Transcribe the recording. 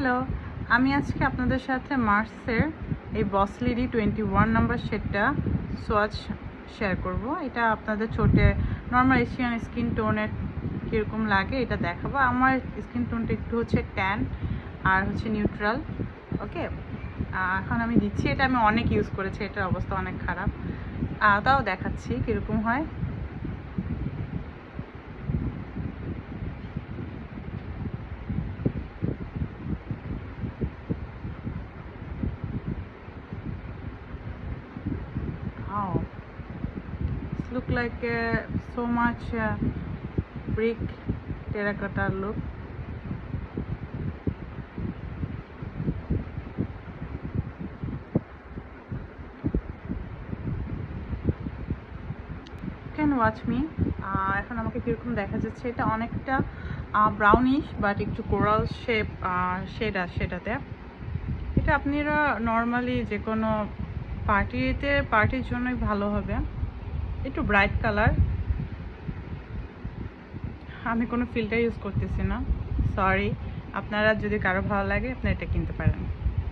Hello, আমি আজকে আপনাদের সাথে মার্সের এই বসলিডি 21 নাম্বার শেডটা সোয়াচ শেয়ার করব। এটা আপনাদের ছোটে নর্মাল এশিয়ান স্কিন টোনের কীরকম লাগে এটা দেখাবো। আমার স্কিন টোনটা একটু হচ্ছে ট্যান আর হচ্ছে নিউট্রাল। ওকে, এখন আমি দিচ্ছি। এটা আমি অনেক ইউজ করেছি, এটার অবস্থা অনেক খারাপ, তাও দেখাচ্ছি কীরকম হয়। Wow, it's look like so much brick terracotta look. Can watch me. এখন আমাকে কীরকম দেখা যাচ্ছে, এটা অনেকটা ব্রাউনিশ বাট একটু কোরাল শেড আছে সেটাতে। এটা আপনারা নর্মালি যে কোনো পার্টির জন্যই ভালো হবে। একটু ব্রাইট কালার। আমি কোনো ফিল্টার ইউজ করতেছি না, সরি। আপনারা যদি কারো ভালো লাগে আপনারা এটা কিনতে পারেন।